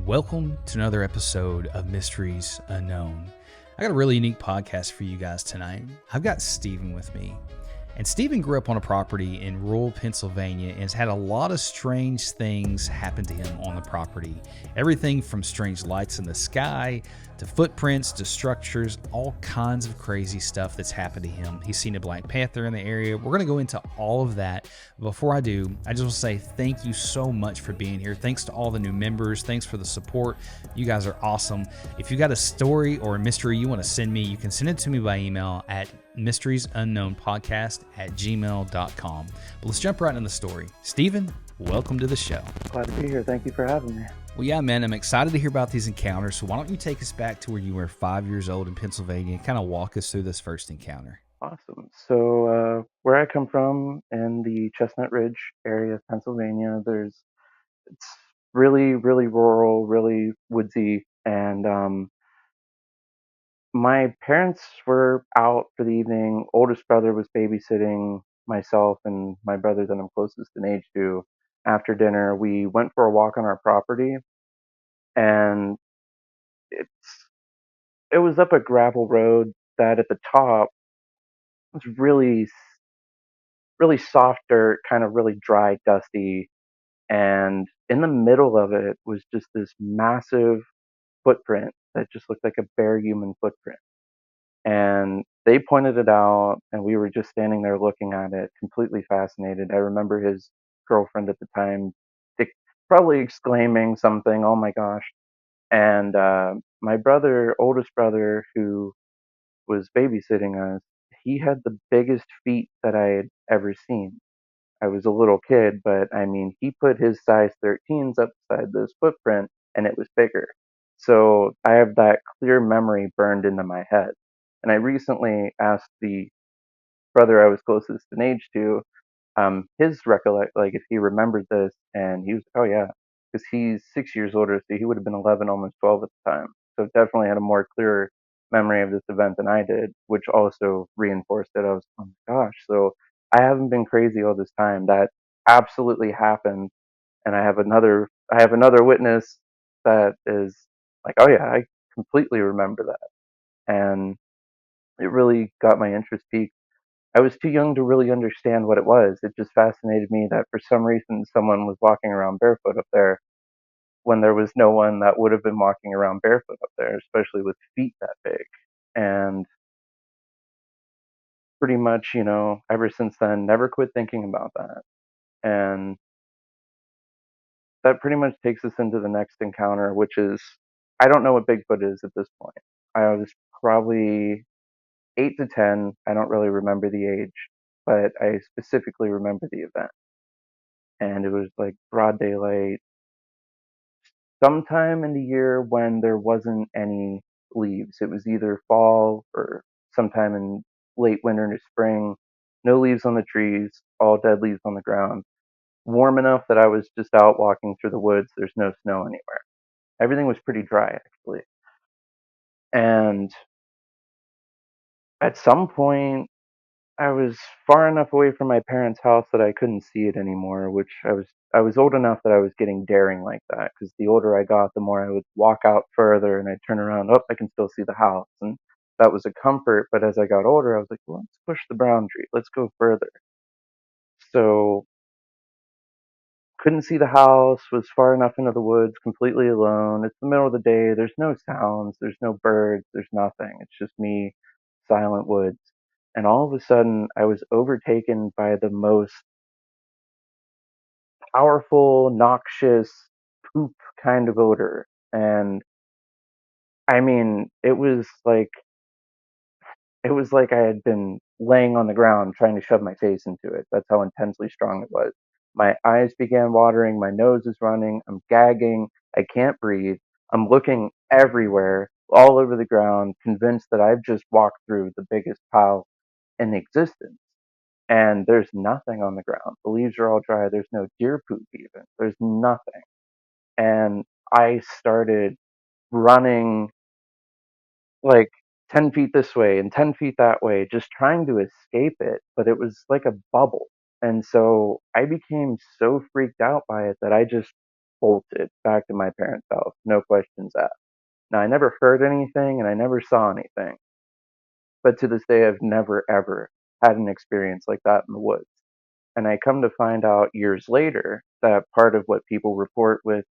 Welcome to another episode of Mysteries Unknown. I got a really unique podcast for you guys tonight. I've got Steven with me. And Steven grew up on a property in rural Pennsylvania and has had a lot of strange things happen to him on the property. Everything from strange lights in the sky to footprints to structures, all kinds of crazy stuff that's happened to him. He's seen a Black Panther in the area. We're going to go into all of that. Before I do, I just want to say thank you so much for being here. Thanks to all the new members. Thanks for the support. You guys are awesome. If you got a story or a mystery you want to send me, you can send it to me by email at mysteriesunknownpodcast@gmail.com. But let's jump right into the story. Steven, welcome to the show. Glad to be here. Thank you for having me. Well, yeah, man, I'm excited to hear about these encounters. So why don't you take us back to where you were 5 years old in Pennsylvania and kind of walk us through this first encounter? Awesome. So, where I come from in the Chestnut Ridge area of Pennsylvania, it's really, really rural, really woodsy, and my parents were out for the evening. Oldest brother was babysitting myself and my brother that I'm closest in age to. After dinner, we went for a walk on our property, and it's it was up a gravel road that at the top was really soft dirt, kind of really dry, dusty, and in the middle of it was just this massive footprint that just looked like a bare human footprint. And they pointed it out, and we were just standing there looking at it, completely fascinated. I remember his girlfriend at the time dic- probably exclaiming something, "Oh my gosh!" And my brother, oldest brother, who was babysitting us, he had the biggest feet that I had ever seen. I was a little kid, but I mean, he put his size 13s up beside this footprint and it was bigger. So I have that clear memory burned into my head. And I recently asked the brother I was closest in age to, his recollect, like if he remembered this, and he was, oh yeah, because he's 6 years older, so he would have been 11, almost 12 at the time. So definitely had a more clear memory of this event than I did, which also reinforced it. I was, oh my gosh, so I haven't been crazy all this time. That absolutely happened, and I have another witness that is like, oh yeah, I completely remember that, and it really got my interest peaked. I was too young to really understand what it was. It just fascinated me that for some reason someone was walking around barefoot up there when there was no one that would have been walking around barefoot up there, especially with feet that big. And pretty much, ever since then, never quit thinking about that. And that pretty much takes us into the next encounter, which is I don't know what Bigfoot is at this point. I was probably 8 to 10. I don't really remember the age, but I specifically remember the event. And it was like broad daylight, sometime in the year when there wasn't any leaves. It was either fall or sometime in late winter to spring. No leaves on the trees, all dead leaves on the ground. Warm enough that I was just out walking through the woods. There's no snow anywhere. Everything was pretty dry, actually. And at some point, I was far enough away from my parents' house that I couldn't see it anymore, which I was old enough that I was getting daring like that, because the older I got, the more I would walk out further and I'd turn around, oh, I can still see the house. And that was a comfort, but as I got older, I was like, well, let's push the boundary. Let's go further. So couldn't see the house, was far enough into the woods, completely alone. It's the middle of the day. There's no sounds, there's no birds, there's nothing. It's just me, silent woods. And all of a sudden, I was overtaken by the most powerful, noxious poop kind of odor. And I mean, it was like I had been laying on the ground trying to shove my face into it. That's how intensely strong it was. My eyes began watering, my nose is running, I'm gagging, I can't breathe. I'm looking everywhere, all over the ground, convinced that I've just walked through the biggest pile in existence. And there's nothing on the ground. The leaves are all dry. There's no deer poop even. There's nothing. And I started running like 10 feet this way and 10 feet that way, just trying to escape it, but it was like a bubble. And so I became so freaked out by it that I just bolted back to my parents' house, no questions asked. Now, I never heard anything and I never saw anything, but to this day, I've never ever had an experience like that in the woods. And I come to find out years later that part of what people report with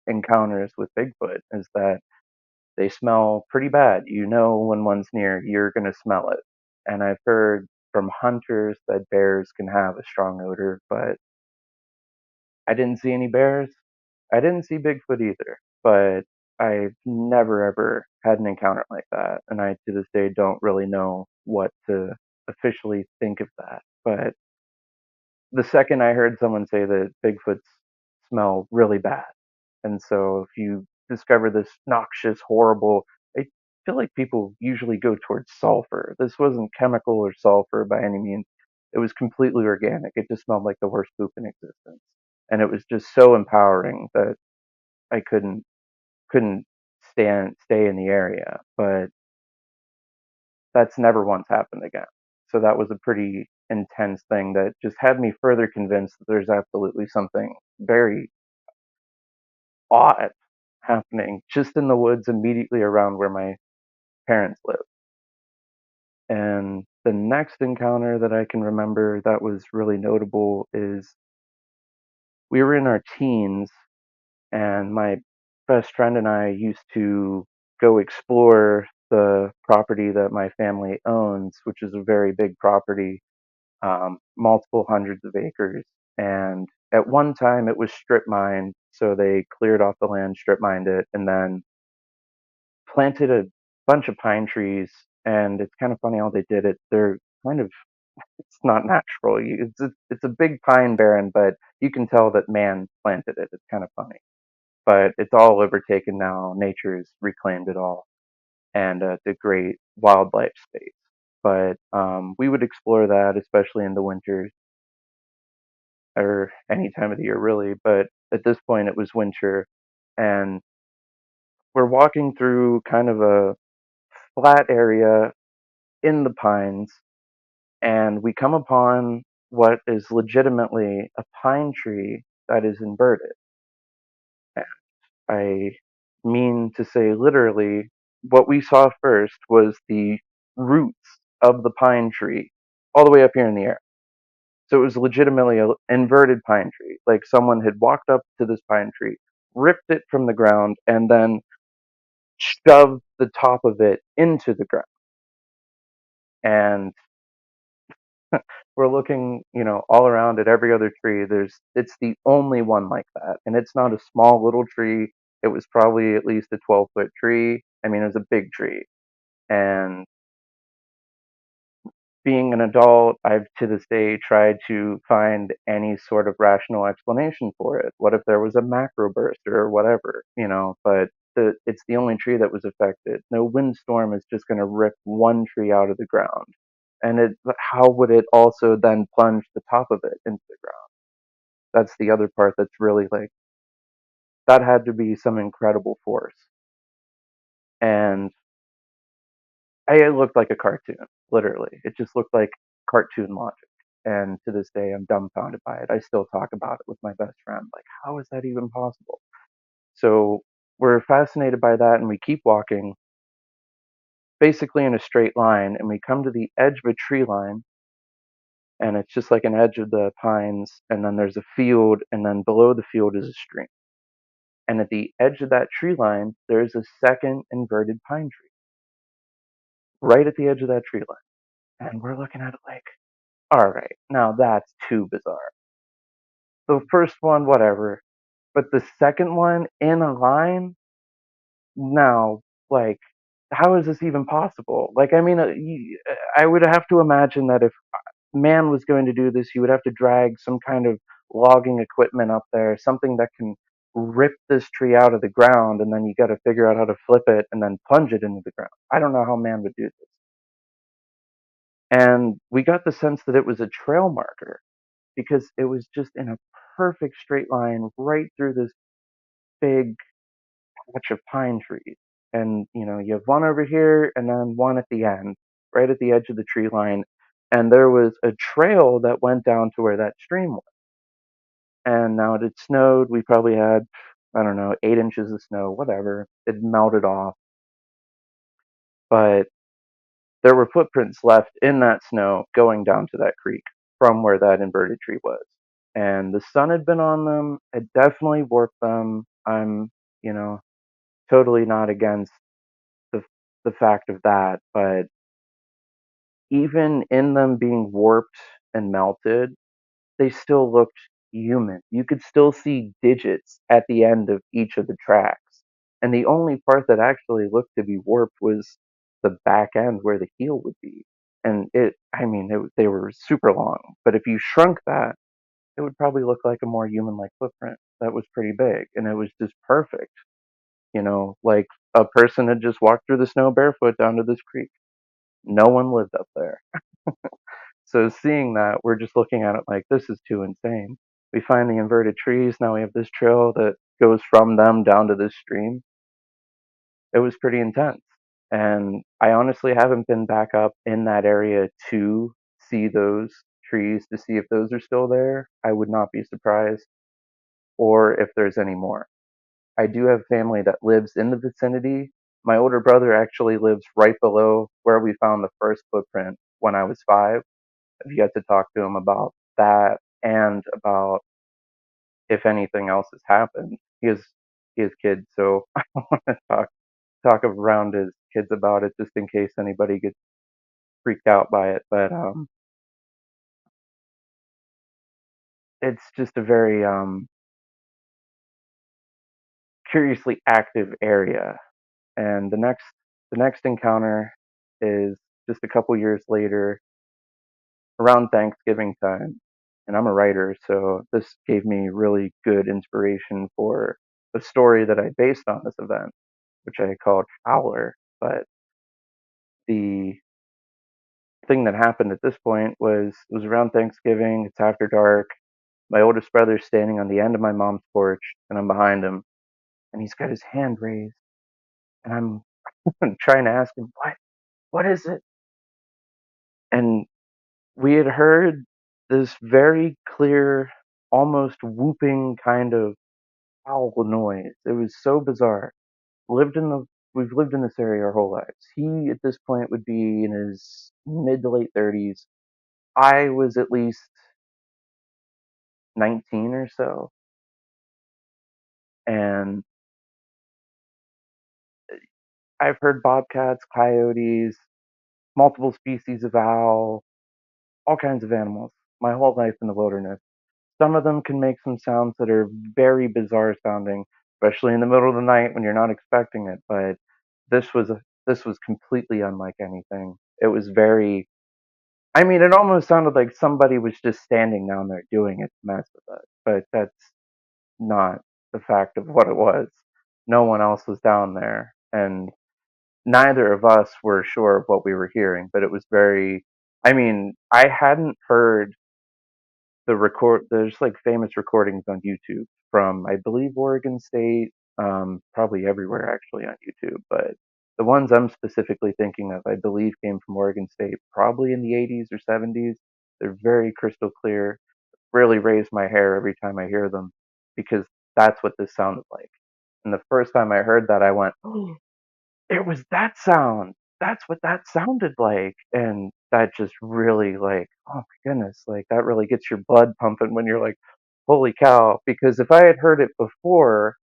encounters with Bigfoot is that they smell pretty bad. You know when one's near, you're going to smell it. And I've heard from hunters that bears can have a strong odor, but I didn't see any bears. I didn't see Bigfoot either, but I've never ever had an encounter like that. And I to this day don't really know what to officially think of that. But the second I heard someone say that Bigfoots smell really bad, and so if you discover this noxious, horrible, I feel like people usually go towards sulfur. This wasn't chemical or sulfur by any means. It was completely organic. It just smelled like the worst poop in existence. And it was just so empowering that I couldn't stay in the area. But that's never once happened again. So that was a pretty intense thing that just had me further convinced that there's absolutely something very odd happening just in the woods immediately around where my parents live. And the next encounter that I can remember that was really notable is we were in our teens, and my best friend and I used to go explore the property that my family owns, which is a very big property, multiple hundreds of acres. And at one time, it was strip mined, so they cleared off the land, strip mined it, and then planted a bunch of pine trees. And it's kind of funny how they did it. They're kind of it's not natural. It's a big pine barren, but you can tell that man planted it. It's kind of funny, but it's all overtaken now. Nature's reclaimed it all, and it's a great wildlife space. But we would explore that, especially in the winters or any time of the year, really. But at this point, it was winter, and we're walking through kind of a flat area in the pines, and we come upon what is legitimately a pine tree that is inverted. I mean to say literally, what we saw first was the roots of the pine tree all the way up here in the air. So it was legitimately an inverted pine tree. Like someone had walked up to this pine tree, ripped it from the ground, and then shoved the top of it into the ground. And we're looking, all around at every other tree. It's the only one like that. And it's not a small little tree. It was probably at least a 12-foot tree. I mean, it was a big tree. And being an adult, I've to this day tried to find any sort of rational explanation for it. What if there was a macro burst or whatever, but it's the only tree that was affected. No windstorm is just going to rip one tree out of the ground. And how would it also then plunge the top of it into the ground? That's the other part that's really like, that had to be some incredible force. And it looked like a cartoon, literally. It just looked like cartoon logic. And to this day, I'm dumbfounded by it. I still talk about it with my best friend. Like, how is that even possible? So we're fascinated by that, and we keep walking basically in a straight line, and we come to the edge of a tree line, and it's just like an edge of the pines, and then there's a field, and then below the field is a stream. And at the edge of that tree line, there's a second inverted pine tree right at the edge of that tree line. And we're looking at it like, all right, now that's too bizarre. The first one, whatever, but the second one in a line, now, like, how is this even possible? Like, I mean, I would have to imagine that if man was going to do this, he would have to drag some kind of logging equipment up there, something that can rip this tree out of the ground, and then you got to figure out how to flip it and then plunge it into the ground. I don't know how man would do this. And we got the sense that it was a trail marker because it was just in a perfect straight line right through this big patch of pine trees. And you have one over here and then one at the end, right at the edge of the tree line. And there was a trail that went down to where that stream was. And now it had snowed. We probably had, I don't know, 8 inches of snow, whatever. It melted off, but there were footprints left in that snow going down to that creek from where that inverted tree was. And the sun had been on them. It definitely warped them. I'm, you know, totally not against the the fact of that, but even in them being warped and melted, they still looked human. You could still see digits at the end of each of the tracks. And the only part that actually looked to be warped was the back end where the heel would be. And they were super long. But if you shrunk that, it would probably look like a more human like footprint that was pretty big. And it was just perfect. Like a person had just walked through the snow barefoot down to this creek. No one lived up there. So seeing that, we're just looking at it like this is too insane. We find the inverted trees. Now we have this trail that goes from them down to this stream. It was pretty intense. And I honestly haven't been back up in that area to see those trees to see if those are still there. I would not be surprised, or if there's any more. I do have family that lives in the vicinity. My older brother actually lives right below where we found the first footprint when I was 5. I've yet to talk to him about that and about if anything else has happened. He has kids, so I don't want to talk around his kids about it just in case anybody gets freaked out by it. But it's just a very curiously active area. And the next encounter is just a couple years later, around Thanksgiving time. And I'm a writer, so this gave me really good inspiration for the story that I based on this event, which I called Howler. But the thing that happened at this point was it was around Thanksgiving, it's after dark. My oldest brother's standing on the end of my mom's porch, and I'm behind him, and he's got his hand raised, and I'm trying to ask him, what is it? And we had heard this very clear, almost whooping kind of owl noise. It was so bizarre. Lived in the We've lived in this area our whole lives. He at this point would be in his mid to late 30s. I was at least 19 or so, and I've heard bobcats, coyotes, multiple species of owl, all kinds of animals my whole life in the wilderness. Some of them can make some sounds that are very bizarre sounding, especially in the middle of the night when you're not expecting it. But this was completely unlike anything. It was very. I mean, it almost sounded like somebody was just standing down there doing it to mess with us. But that's not the fact of what it was. No one else was down there, and neither of us were sure of what we were hearing. But it was very. I mean, I hadn't heard there's like famous recordings on YouTube from I believe Oregon State, probably everywhere actually on YouTube, but the ones I'm specifically thinking of I believe came from Oregon State, probably in the 80s or 70s. They're very crystal clear. Really raise my hair every time I hear them because that's what this sounded like. And the first time I heard that I went, oh, it was that sound. That's what that sounded like. And that just really like, oh my goodness, like that really gets your blood pumping when you're like, holy cow. Because if I had heard it before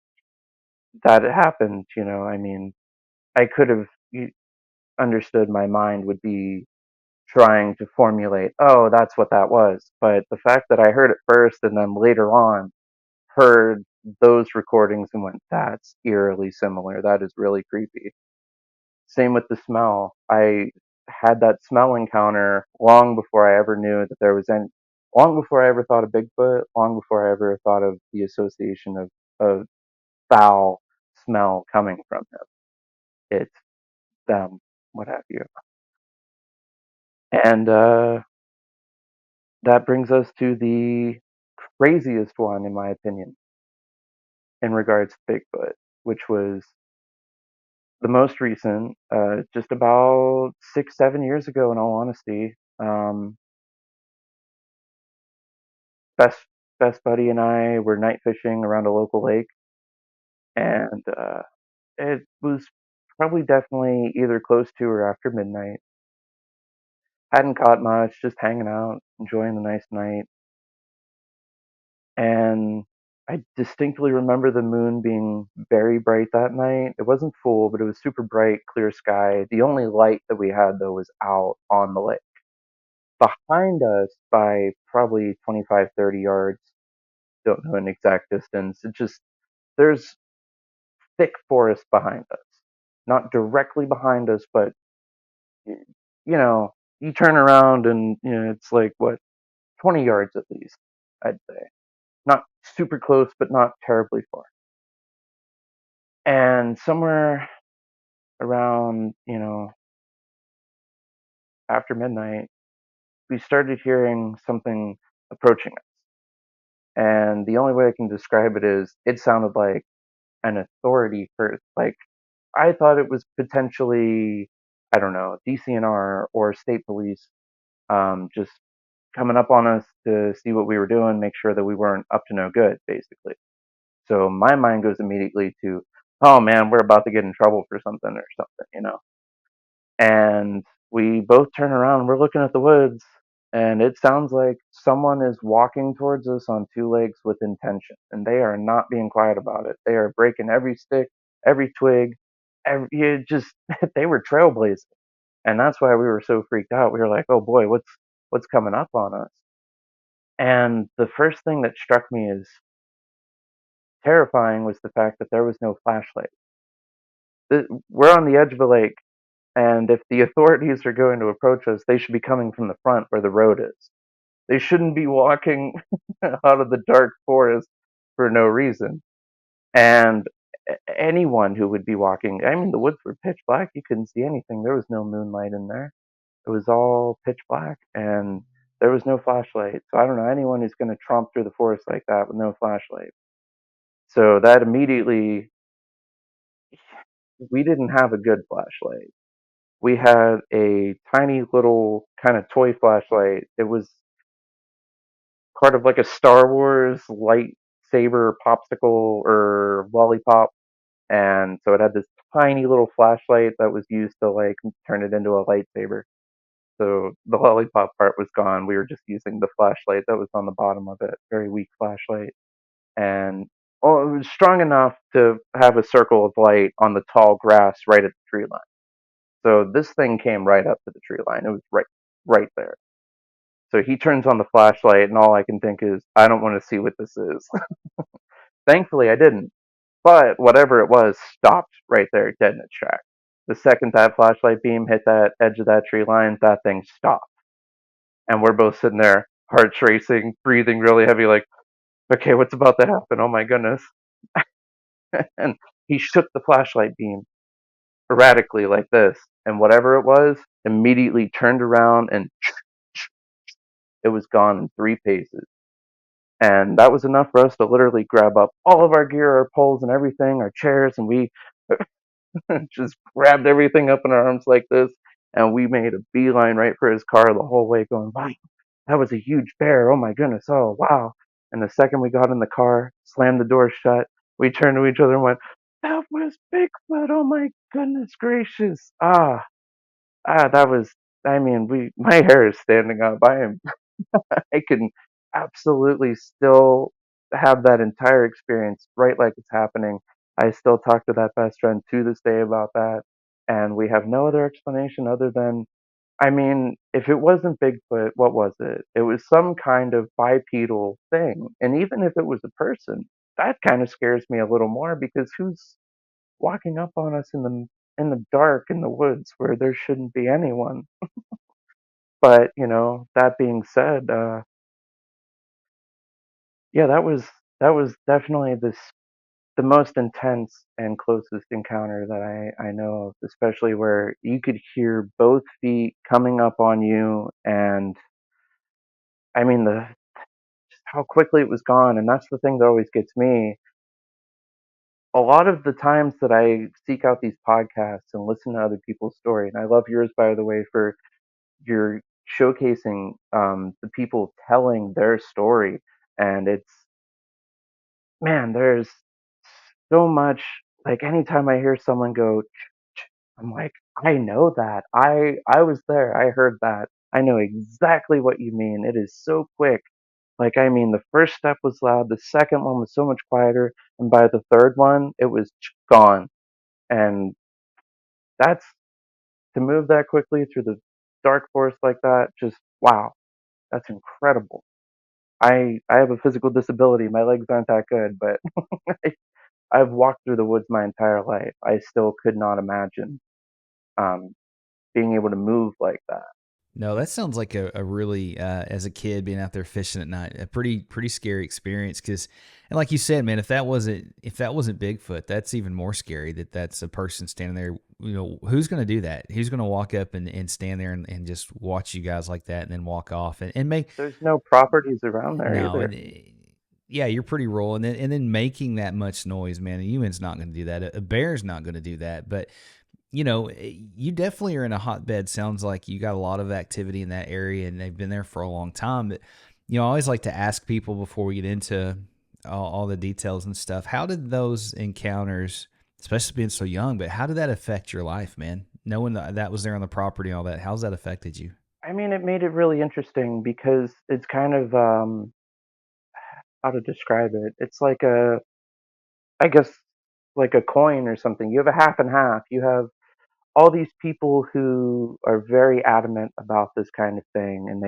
that it happened, I mean, I could have understood my mind would be trying to formulate, oh, that's what that was. But the fact that I heard it first and then later on heard those recordings and went, that's eerily similar. That is really creepy. Same with the smell. I had that smell encounter long before I ever knew that there was any, long before I ever thought of Bigfoot, long before I ever thought of the association of a foul smell coming from him. It's them, what have you. And that brings us to the craziest one, in my opinion, in regards to Bigfoot, which was the most recent, just about 6, 7 years ago, in all honesty. Um, best best buddy and I were night fishing around a local lake, and it was probably definitely either close to or after midnight. Hadn't caught much, just hanging out, enjoying the nice night. And I distinctly remember the moon being very bright that night. It wasn't full, but it was super bright, clear sky. The only light that we had, though, was out on the lake. Behind us, by probably 25, 30 yards, don't know an exact distance. It just, there's thick forest behind us. Not directly behind us, but, you know, you turn around and, it's like, what, 20 yards at least, I'd say. Not super close, but not terribly far. And somewhere around, after midnight, we started hearing something approaching us. And the only way I can describe it is it sounded like an authority first. Like, I thought it was potentially, I don't know, DCNR or state police, just coming up on us to see what we were doing, make sure that we weren't up to no good, basically. So my mind goes immediately to, oh man, we're about to get in trouble for something or something. And we both turn around, we're looking at the woods, and it sounds like someone is walking towards us on two legs with intention, and they are not being quiet about it. They are breaking every stick, every twig, it just they were trailblazing, and that's why we were so freaked out. We were like, "Oh boy, what's coming up on us?" And the first thing that struck me as terrifying was the fact that there was no flashlight. We're on the edge of a lake. And if the authorities are going to approach us, they should be coming from the front where the road is. They shouldn't be walking out of the dark forest for no reason. And anyone who would be walking, I mean, the woods were pitch black. You couldn't see anything. There was no moonlight in there. It was all pitch black, and there was no flashlight. So I don't know anyone who's going to tromp through the forest like that with no flashlight. So that immediately, we didn't have a good flashlight. We had a tiny little kind of toy flashlight. It was part of like a Star Wars lightsaber popsicle or lollipop, and so it had this tiny little flashlight that was used to like turn it into a lightsaber. So the lollipop part was gone. We were just using the flashlight that was on the bottom of it, very weak flashlight, and well, it was strong enough to have a circle of light on the tall grass right at the tree line. So this thing came right up to the tree line. It was right there. So he turns on the flashlight, and all I can think is, I don't want to see what this is. Thankfully, I didn't. But whatever it was stopped right there, dead in its tracks. The second that flashlight beam hit that edge of that tree line, that thing stopped. And we're both sitting there, hearts racing, breathing really heavy, like, okay, what's about to happen? Oh my goodness. And he shook the flashlight beam erratically like this. And whatever it was immediately turned around and it was gone in 3 paces. And that was enough for us to literally grab up all of our gear, our poles and everything, our chairs, and we just grabbed everything up in our arms like this, and we made a beeline right for his car the whole way, going, wow, that was a huge bear. Oh my goodness. Oh, wow. And the second we got in the car, slammed the door shut, we turned to each other and went, that was Bigfoot. Oh my goodness gracious. That was, I mean, my hair is standing up. I can absolutely still have that entire experience right like it's happening. I still talk to that best friend to this day about that, and we have no other explanation other than, I mean, if it wasn't Bigfoot, what was it? It was some kind of bipedal thing. And even if it was a person, that kind of scares me a little more because who's walking up on us in the dark in the woods where there shouldn't be anyone? But, that being said, yeah, that was definitely the most intense and closest encounter that I know of, especially where you could hear both feet coming up on you, and I mean the just how quickly it was gone. And that's the thing that always gets me. A lot of the times that I seek out these podcasts and listen to other people's story, and I love yours by the way for your showcasing the people telling their story. And it's, man, there's so much, like anytime I hear someone go, I'm like, I know that. I was there. I heard that. I know exactly what you mean. It is so quick. Like, I mean, the first step was loud, the second one was so much quieter, and by the third one, it was gone. And that's, to move that quickly through the dark forest like that, just wow, that's incredible. I have a physical disability. My legs aren't that good, but I've walked through the woods my entire life. I still could not imagine um, being able to move like that. No, that sounds like a really, as a kid being out there fishing at night, a pretty scary experience. Because, and like you said, man, if that wasn't Bigfoot, that's even more scary. That's a person standing there. You know, who's going to do that? Who's going to walk up and stand there and just watch you guys like that and then walk off and make There's no properties around there no either. and. Yeah, you're pretty rural, and then making that much noise, man. A human's not going to do that. A bear's not going to do that. But you definitely are in a hotbed. Sounds like you got a lot of activity in that area, and they've been there for a long time. But I always like to ask people before we get into all the details and stuff. How did those encounters, especially being so young, but how did that affect your life, man? Knowing that was there on the property and all that, how's that affected you? I mean, it made it really interesting because it's kind of how to describe it. It's like I guess, like a coin or something. You have a half and half. You have all these people who are very adamant about this kind of thing, and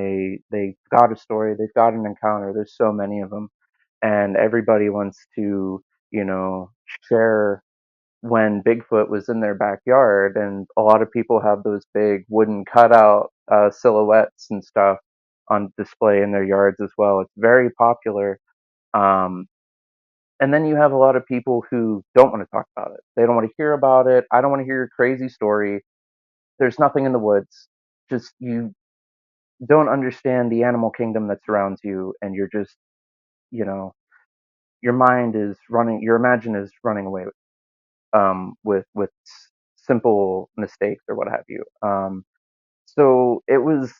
they got a story, they've got an encounter. There's so many of them, and everybody wants to, you know, share when Bigfoot was in their backyard. And a lot of people have those big wooden cutout silhouettes and stuff on display in their yards as well. It's very popular. Um, and then you have a lot of people who don't want to talk about it. They don't want to hear about it. I don't want to hear your crazy story. There's nothing in the woods. Just, you don't understand the animal kingdom that surrounds you, and you're just, you know, your mind is running, your imagine is running away with simple mistakes or what have you. So it was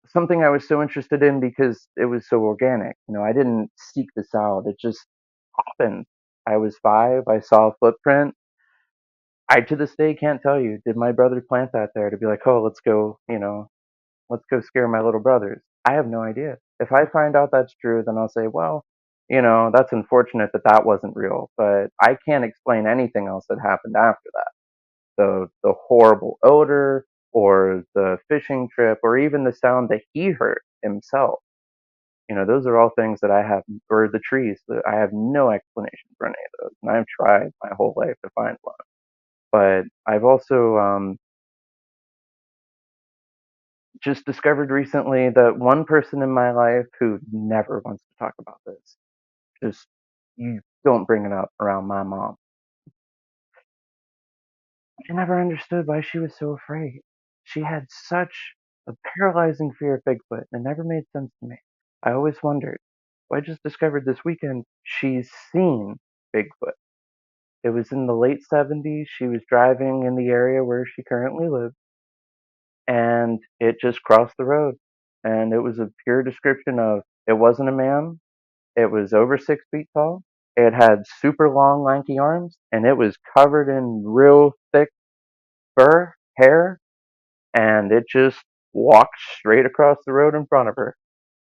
something I was so interested in because it was so organic. I didn't seek this out. It just happened. I was 5. I saw a footprint. I to this day can't tell you, did my brother plant that there to be like, oh, let's go scare my little brothers? I have no idea. If I find out that's true, then I'll say, well, that's unfortunate that that wasn't real, but I can't explain anything else that happened after that. The horrible odor, or the fishing trip, or even the sound that he heard himself. Those are all things that I have, or the trees, that I have no explanation for any of those, and I've tried my whole life to find one. But I've also just discovered recently that one person in my life who never wants to talk about this, just, you don't bring it up around my mom. I never understood why she was so afraid. She had such a paralyzing fear of Bigfoot, and it never made sense to me. I always wondered. Well, I just discovered this weekend she's seen Bigfoot. It was in the late 70s. She was driving in the area where she currently lives, and it just crossed the road. And it was a pure description of, it wasn't a man, it was over 6 feet tall, it had super long, lanky arms, and it was covered in real thick fur, hair, and it just walked straight across the road in front of her.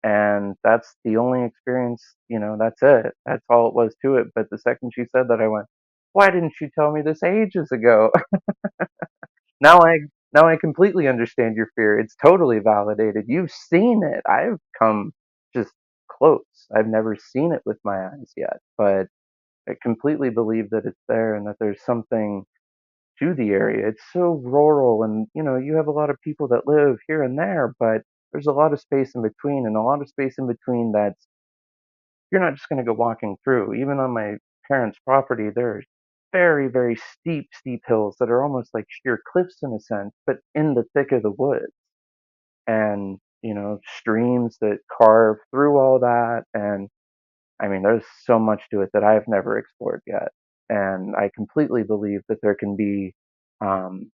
And that's the only experience, that's it. That's all it was to it. But the second she said that, I went, why didn't you tell me this ages ago? now I now I completely understand your fear. It's totally validated. You've seen it. I've come just close. I've never seen it with my eyes yet, but I completely believe that it's there, and that there's something to the area. It's so rural, and you have a lot of people that live here and there, but there's a lot of space in between, and a lot of space in between that's, you're not just going to go walking through. Even on my parents' property, there's very, very steep, steep hills that are almost like sheer cliffs in a sense, but in the thick of the woods. And streams that carve through all that. And I mean, there's so much to it that I've never explored yet. And I completely believe that there can be, um,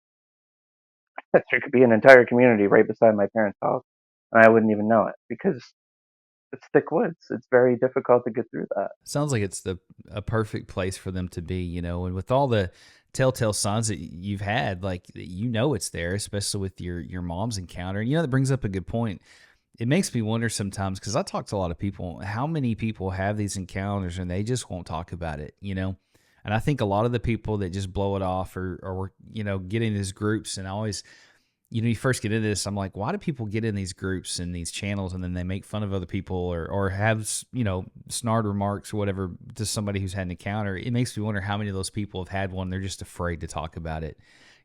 there could be an entire community right beside my parents' house, and I wouldn't even know it, because it's thick woods. It's very difficult to get through that. Sounds like it's the a perfect place for them to be, and with all the telltale signs that you've had, like it's there, especially with your mom's encounter. And that brings up a good point. It makes me wonder sometimes because I talk to a lot of people, how many people have these encounters and they just won't talk about it. And I think a lot of the people that just blow it off or get in these groups, and I always you first get into this, I'm like, why do people get in these groups and these channels and then they make fun of other people or have, snarl remarks or whatever to somebody who's had an encounter? It makes me wonder how many of those people have had one. They're just afraid to talk about it.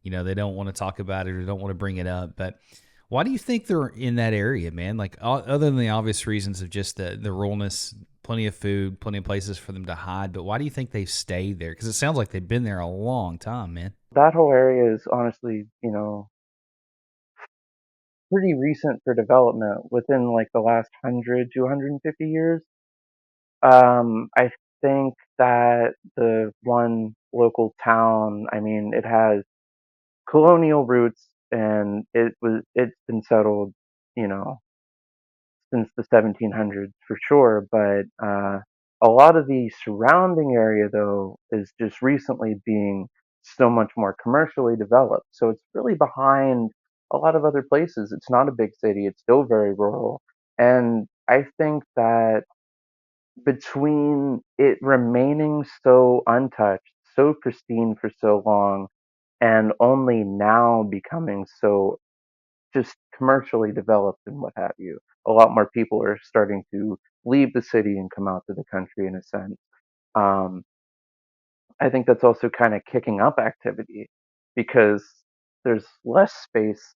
They don't want to talk about it or don't want to bring it up. But why do you think they're in that area, man? Like, other than the obvious reasons of just the ruralness, plenty of food, plenty of places for them to hide, but why do you think they've stayed there? Because it sounds like they've been there a long time, man. That whole area is honestly, pretty recent for development within like the last 100 to 150 years. I think that the one local town, I mean, it has colonial roots and it's been settled, you know, since the 1700s for sure, but a lot of the surrounding area though is just recently being so much more commercially developed. So it's really behind a lot of other places. It's not a big city, it's still very rural. And I think that between it remaining so untouched, so pristine for so long, and only now becoming so just commercially developed and what have you, a lot more people are starting to leave the city and come out to the country in a sense. Um, I think that's also kind of kicking up activity because there's less space,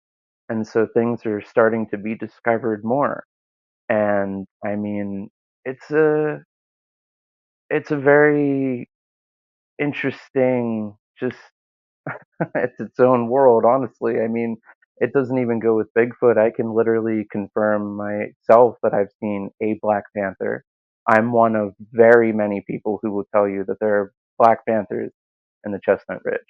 and so things are starting to be discovered more. And I mean, it's a it's a very interesting, just it's its own world, honestly. I mean, it doesn't even go with Bigfoot. I can literally confirm myself that I've seen a Black Panther. I'm one of very many people who will tell you that there are Black Panthers in the Chestnut Ridge.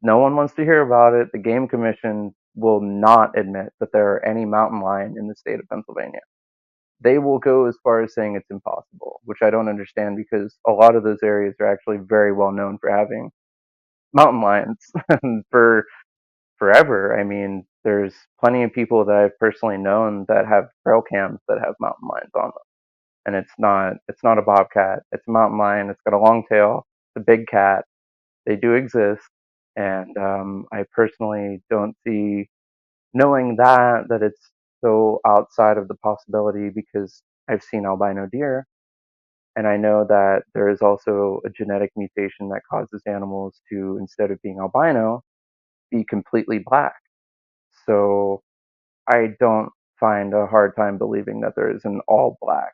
No one wants to hear about it. The Game Commission will not admit that there are any mountain lion in the state of Pennsylvania. They will go as far as saying it's impossible, which I don't understand because a lot of those areas are actually very well known for having mountain lions for forever. I mean, there's plenty of people that I've personally known that have trail cams that have mountain lions on them, and it's not a bobcat. It's a mountain lion. It's got a long tail. It's a big cat. They do exist, and I personally don't see knowing that it's so outside of the possibility because I've seen albino deer. And I know that there is also a genetic mutation that causes animals to, instead of being albino, be completely black. So I don't find a hard time believing that there is an all black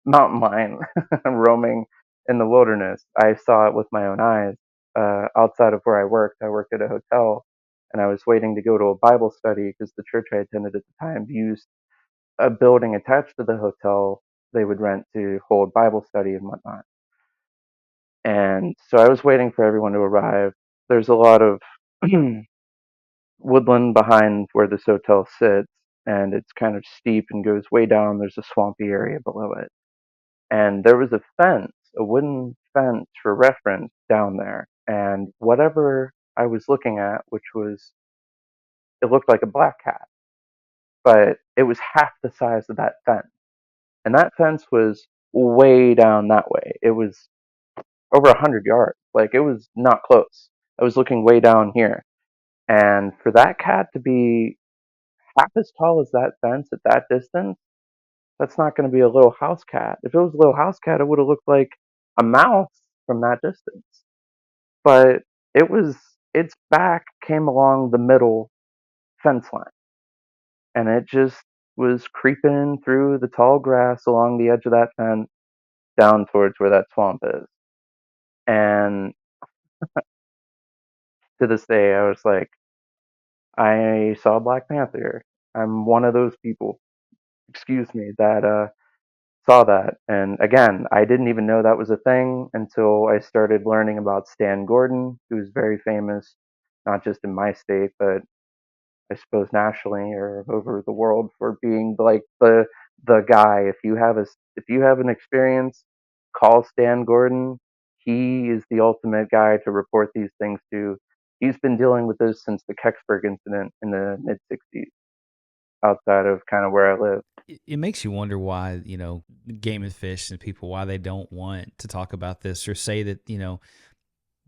mountain lion roaming in the wilderness. I saw it with my own eyes. Outside of where I worked at a hotel, and I was waiting to go to a Bible study because the church I attended at the time used a building attached to the hotel they would rent to hold Bible study and whatnot. And so I was waiting for everyone to arrive. There's a lot of woodland behind where this hotel sits, and it's kind of steep and goes way down. There's a swampy area below it. And there was a fence, a wooden fence for reference down there. And whatever I was looking at, which was, it looked like a black cat, but it was half the size of that fence. And that fence was way down that way. It was over 100 yards. Like it was not close. I was looking way down here. And for that cat to be half as tall as that fence at that distance, that's not going to be a little house cat. If it was a little house cat, it would have looked like a mouse from that distance. But its back came along the middle fence line, and it just was creeping through the tall grass along the edge of that fence down towards where that swamp is. And to this day, I was like, I saw Black Panther. I'm one of those people, excuse me, that saw that. And again, I didn't even know that was a thing until I started learning about Stan Gordon, who's very famous, not just in my state, but I suppose nationally or over the world for being like the guy. If you have an experience, call Stan Gordon. He is the ultimate guy to report these things to. He's been dealing with this since the Kecksburg incident in the mid '60s, outside of kind of where I live. It makes you wonder why, game and fish and people, why they don't want to talk about this or say that,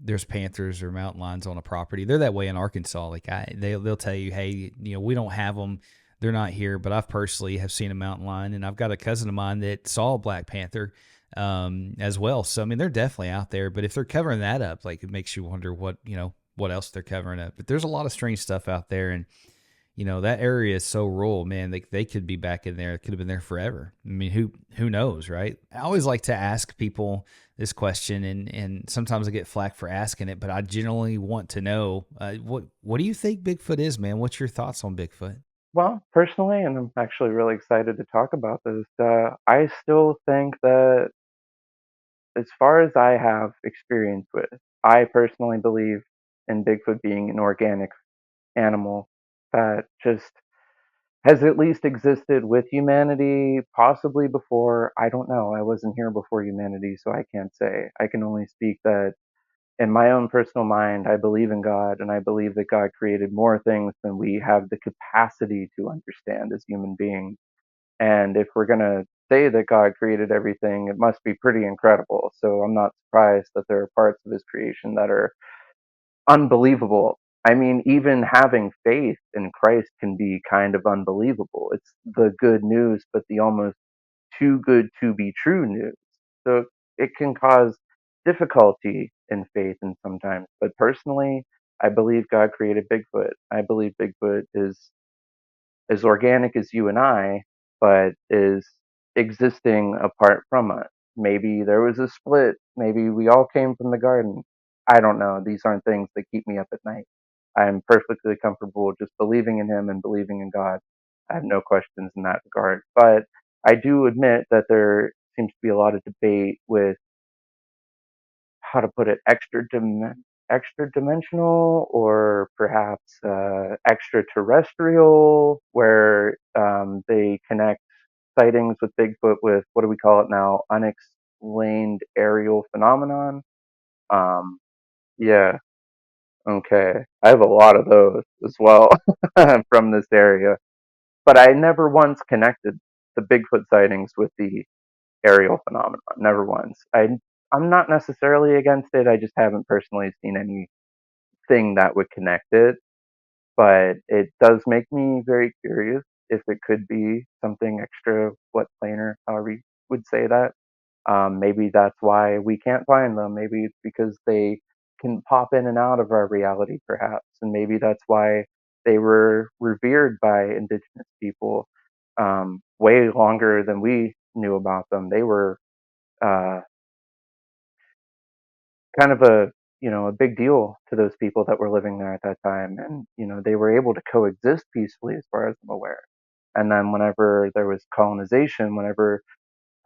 there's panthers or mountain lions on a property. They're that way in Arkansas. Like they'll tell you, hey, we don't have them. They're not here. But I've personally have seen a mountain lion, and I've got a cousin of mine that saw a black panther as well. So I mean, they're definitely out there. But if they're covering that up, like it makes you wonder what else they're covering up. But there's a lot of strange stuff out there, and that area is so rural, man. They could be back in there. It could have been there forever. I mean, who knows, right? I always like to ask people this question, and sometimes I get flack for asking it, but I generally want to know what do you think Bigfoot is, man? What's your thoughts on Bigfoot? Well, personally, and I'm actually really excited to talk about this, I still think that as far as I have experience with, I personally believe in Bigfoot being an organic animal that just has at least existed with humanity, possibly before. I don't know. I wasn't here before humanity, so I can't say. I can only speak that in my own personal mind, I believe in God, and I believe that God created more things than we have the capacity to understand as human beings. And if we're going to say that God created everything, it must be pretty incredible. So I'm not surprised that there are parts of his creation that are unbelievable. I mean, even having faith in Christ can be kind of unbelievable. It's the good news, but the almost too good to be true news. So it can cause difficulty in faith and sometimes. But personally, I believe God created Bigfoot. I believe Bigfoot is as organic as you and I, but is existing apart from us. Maybe there was a split. Maybe we all came from the garden. I don't know. These aren't things that keep me up at night. I'm perfectly comfortable just believing in Him and believing in God. I have no questions in that regard. But I do admit that there seems to be a lot of debate with how to put it, extra dimensional or perhaps extraterrestrial, where they connect sightings with Bigfoot with, what do we call it now, unexplained aerial phenomenon. Um, yeah, okay. I have a lot of those as well from this area, but I never once connected the Bigfoot sightings with the aerial phenomenon. Never once. I'm not necessarily against it. I just haven't personally seen anything that would connect it. But it does make me very curious if it could be something extra, what planar, however you would say that. Maybe that's why we can't find them. Maybe it's because they can pop in and out of our reality, perhaps. And maybe that's why they were revered by indigenous people way longer than we knew about them. They were uh, kind of a big deal to those people that were living there at that time, and they were able to coexist peacefully as far as I'm aware. And then whenever there was colonization, whenever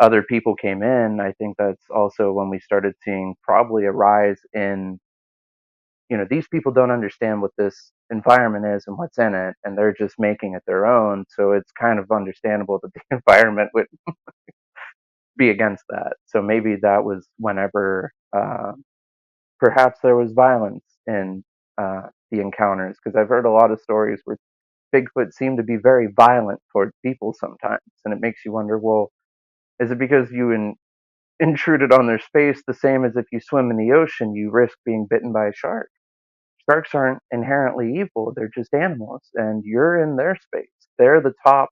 other people came in, I think that's also when we started seeing probably a rise in, these people don't understand what this environment is and what's in it, and they're just making it their own. So it's kind of understandable that the environment would be against that. So maybe that was whenever perhaps there was violence in the encounters, because I've heard a lot of stories where Bigfoot seem to be very violent towards people sometimes, and it makes you wonder, well, is it because you intruded on their space, the same as if you swim in the ocean, you risk being bitten by a shark? Sharks aren't inherently evil; they're just animals, and you're in their space. They're the top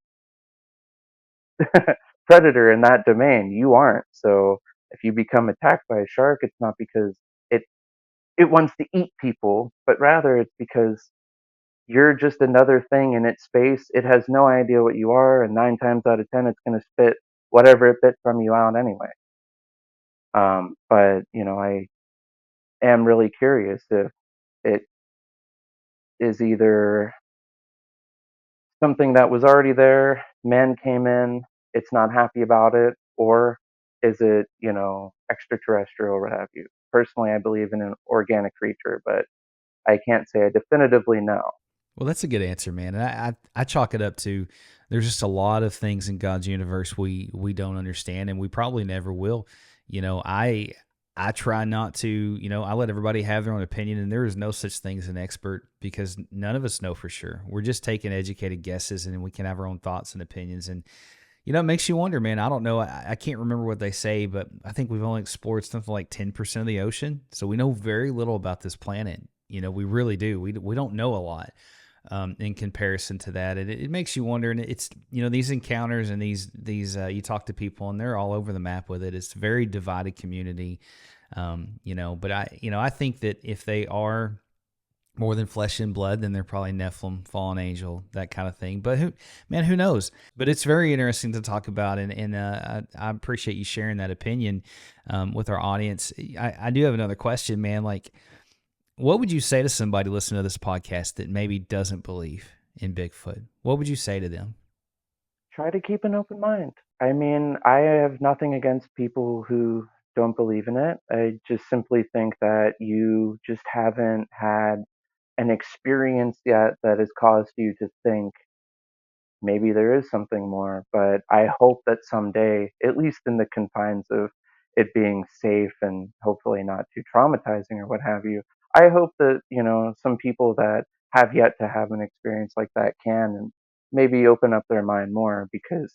predator in that domain. You aren't. So if you become attacked by a shark, it's not because it it wants to eat people, but rather it's because you're just another thing in its space. It has no idea what you are, and 9 times out of 10, it's going to spit whatever it bit from you out anyway. But I am really curious if it is either something that was already there, man came in, it's not happy about it, or is it, extraterrestrial or what have you. Personally, I believe in an organic creature, but I can't say I definitively know. Well, that's a good answer, man. And I chalk it up to there's just a lot of things in God's universe we don't understand, and we probably never will. I try not to, I let everybody have their own opinion, and there is no such thing as an expert because none of us know for sure. We're just taking educated guesses, and we can have our own thoughts and opinions. And it makes you wonder, man. I don't know. I can't remember what they say, but I think we've only explored something like 10% of the ocean. So we know very little about this planet. We really do. We don't know a lot in comparison to that. And it makes you wonder. And it's, these encounters and you talk to people and they're all over the map with it. It's a very divided community. But I think that if they are more than flesh and blood, then they're probably Nephilim, fallen angel, that kind of thing. But who knows? But it's very interesting to talk about, and I appreciate you sharing that opinion with our audience. I do have another question, man. Like, what would you say to somebody listening to this podcast that maybe doesn't believe in Bigfoot? What would you say to them? Try to keep an open mind. I mean, I have nothing against people who don't believe in it. I just simply think that you just haven't had an experience yet that has caused you to think maybe there is something more. But I hope that someday, at least in the confines of it being safe and hopefully not too traumatizing or what have you, I hope that, some people that have yet to have an experience like that can and maybe open up their mind more because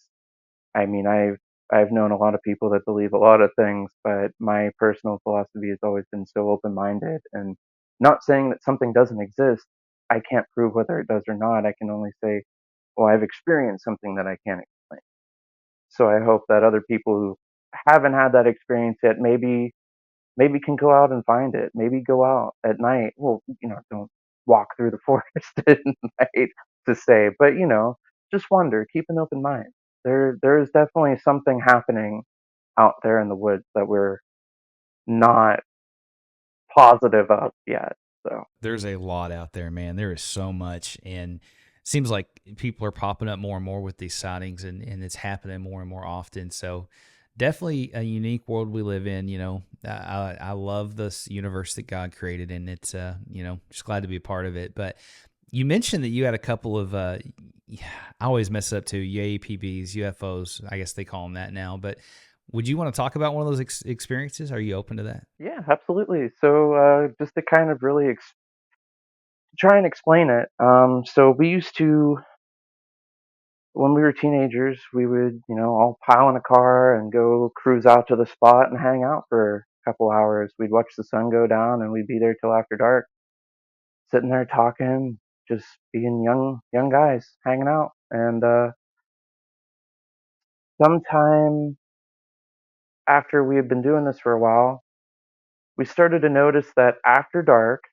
I mean, I've known a lot of people that believe a lot of things, but my personal philosophy has always been so open-minded and not saying that something doesn't exist. I can't prove whether it does or not. I can only say, well, I've experienced something that I can't explain. So I hope that other people who haven't had that experience yet maybe can go out and find it. Maybe go out at night. Well, don't walk through the forest at night to say, but just wonder, keep an open mind. There is definitely something happening out there in the woods that we're not positive of yet. So There's a lot out there, man. There is so much, and it seems like people are popping up more and more with these sightings, and it's happening more and more often. So definitely a unique world we live in. I love this universe that God created, and it's just glad to be a part of it. But you mentioned that you had a couple of I always mess up too, UAPBs, UFOs. I guess they call them that now. But would you want to talk about one of those experiences? Are you open to that? yeah, absolutely. So just to kind of really try and explain it. So we used to when we were teenagers, we would, all pile in a car and go cruise out to the spot and hang out for a couple hours. We'd watch the sun go down and we'd be there till after dark, sitting there talking, just being young guys hanging out. And sometime after we had been doing this for a while, we started to notice that after dark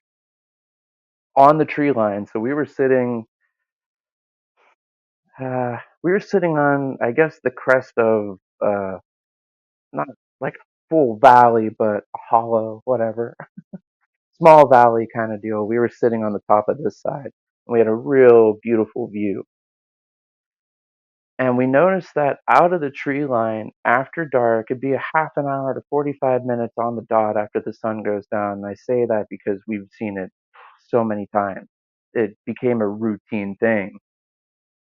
on the tree line, so we were sitting on, I guess, the crest of not like a full valley, but a hollow, whatever, small valley kind of deal. We were sitting on the top of this side, and we had a real beautiful view. And we noticed that out of the tree line after dark, it'd be a half an hour to 45 minutes on the dot after the sun goes down. And I say that because we've seen it so many times. It became a routine thing.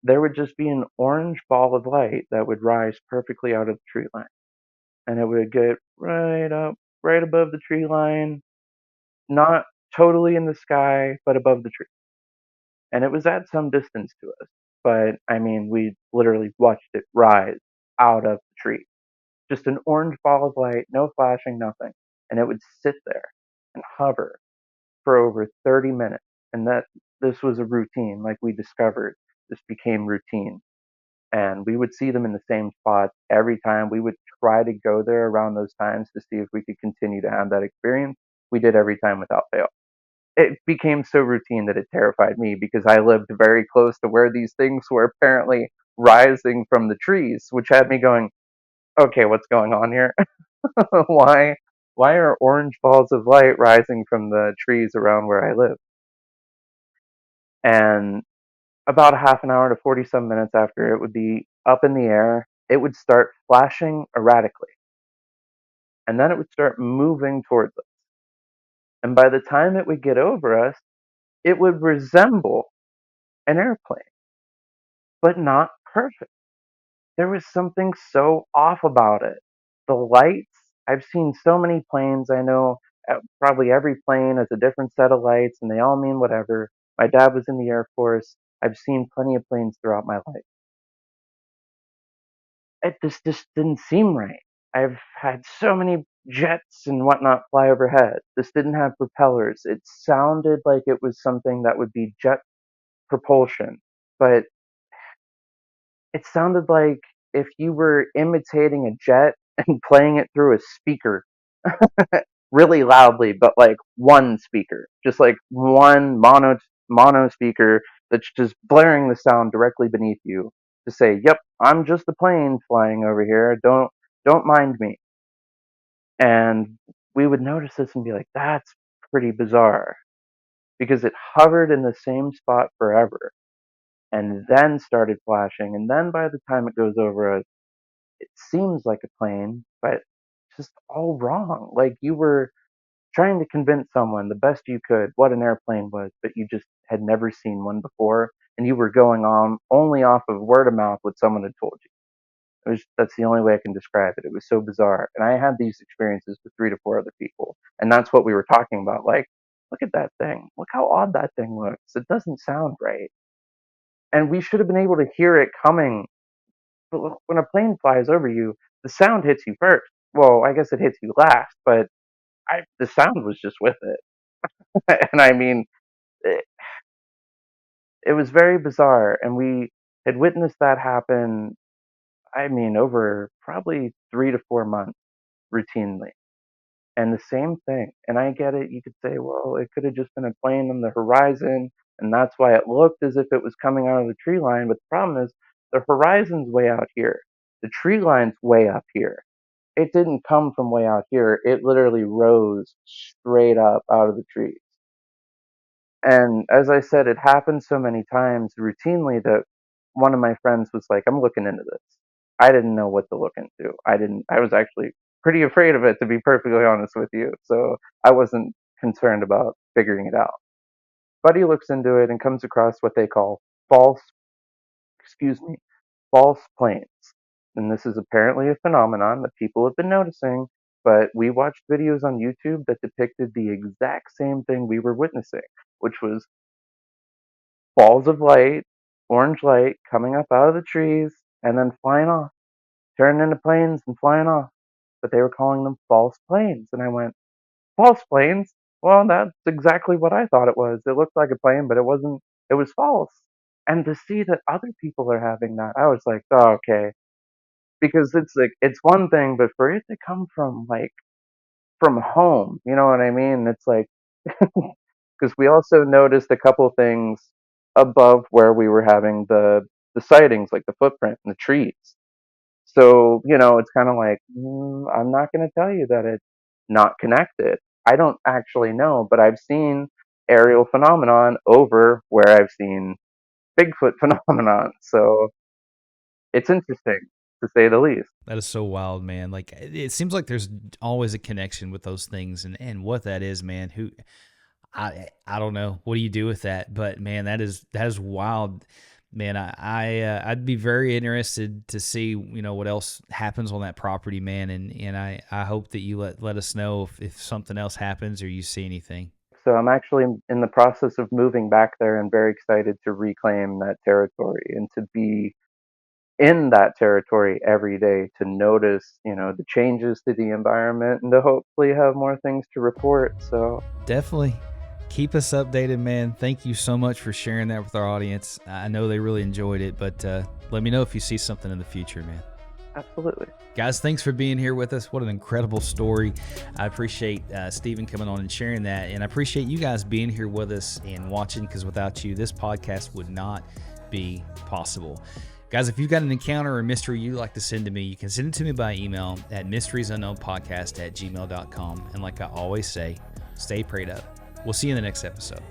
There would just be an orange ball of light that would rise perfectly out of the tree line. And it would get right up, right above the tree line, not totally in the sky, but above the tree. And it was at some distance to us. But I mean, we literally watched it rise out of the tree. Just an orange ball of light, no flashing, nothing. And it would sit there and hover for over 30 minutes. And that this was a routine, like we discovered. This became routine. And we would see them in the same spots every time. We would try to go there around those times to see if we could continue to have that experience. We did every time without fail. It became so routine that it terrified me because I lived very close to where these things were apparently rising from the trees, which had me going, okay, what's going on here? why why are orange balls of light rising from the trees around where I live? And about a half an hour to 40 some minutes after it would be up in the air, it would start flashing erratically. And then it would start moving towards us. And by the time it would get over us, it would resemble an airplane, but not perfect. There was something so off about it. The lights, I've seen so many planes. I know probably every plane has a different set of lights and they all mean whatever. My dad was in the Air Force. I've seen plenty of planes throughout my life. It just didn't seem right. I've had so many jets and whatnot fly overhead. This didn't have propellers. It sounded like it was something that would be jet propulsion, but it sounded like if you were imitating a jet and playing it through a speaker really loudly, but like one speaker, just like one mono speaker that's just blaring the sound directly beneath you to say, "Yep, I'm just a plane flying over here. Don't mind me." And we would notice this and be like, "That's pretty bizarre," because it hovered in the same spot forever and then started flashing. And then by the time it goes over us, it seems like a plane, but just all wrong. Like you were trying to convince someone the best you could what an airplane was, but you just had never seen one before, and you were going on only off of word of mouth what someone had told you. That's the only way I can describe it. It was so bizarre, and I had these experiences with 3 to 4 other people, and that's what we were talking about. Like, look at that thing. Look how odd that thing looks. It doesn't sound right, and we should have been able to hear it coming. But when a plane flies over you, the sound hits you first. Well, I guess it hits you last, but the sound was just with it. And I mean, it, it was very bizarre. And we had witnessed that happen, I mean, over probably 3 to 4 months routinely. And the same thing. And I get it. You could say, well, it could have just been a plane on the horizon. And that's why it looked as if it was coming out of the tree line. But the problem is, the horizon's way out here. The tree line's way up here. It didn't come from way out here. It literally rose straight up out of the trees. And as I said, it happened so many times routinely that one of my friends was like, I'm looking into this. I didn't know what to look into. I was actually pretty afraid of it, to be perfectly honest with you. So I wasn't concerned about figuring it out. But he looks into it and comes across what they call false, excuse me, false planes. And this is apparently a phenomenon that people have been noticing, but we watched videos on YouTube that depicted the exact same thing we were witnessing, which was balls of light, orange light coming up out of the trees and then flying off, turning into planes and flying off. But they were calling them false planes. And I went, false planes? Well, that's exactly what I thought it was. It looked like a plane, but it wasn't, it was false. And to see that other people are having that, I was like, oh, okay. Because it's like, it's one thing, but for it to come from like, from home, you know what I mean? It's like, because we also noticed a couple things above where we were having the sightings, like the footprint and the trees. So it's kind of like I'm not going to tell you that it's not connected. I don't actually know, but I've seen aerial phenomenon over where I've seen Bigfoot phenomenon. So it's interesting to say the least. That is so wild, man. Like it seems like there's always a connection with those things, and what that is, man. I don't know. What do you do with that? But man, that is wild, man. I'd be very interested to see what else happens on that property, man. And I hope that you let us know if something else happens or you see anything. So I'm actually in the process of moving back there and very excited to reclaim that territory and to be in that territory every day to notice, the changes to the environment and to hopefully have more things to report. So Definitely. Keep us updated, man. Thank you so much for sharing that with our audience. I know they really enjoyed it, but let me know if you see something in the future, man. absolutely. Guys, thanks for being here with us. What an incredible story. I appreciate Stephen coming on and sharing that, and I appreciate you guys being here with us and watching, because without you, this podcast would not be possible. Guys, if you've got an encounter or mystery you'd like to send to me, you can send it to me by email at mysteriesunknownpodcast@gmail.com. And like I always say, stay prayed up. We'll see you in the next episode.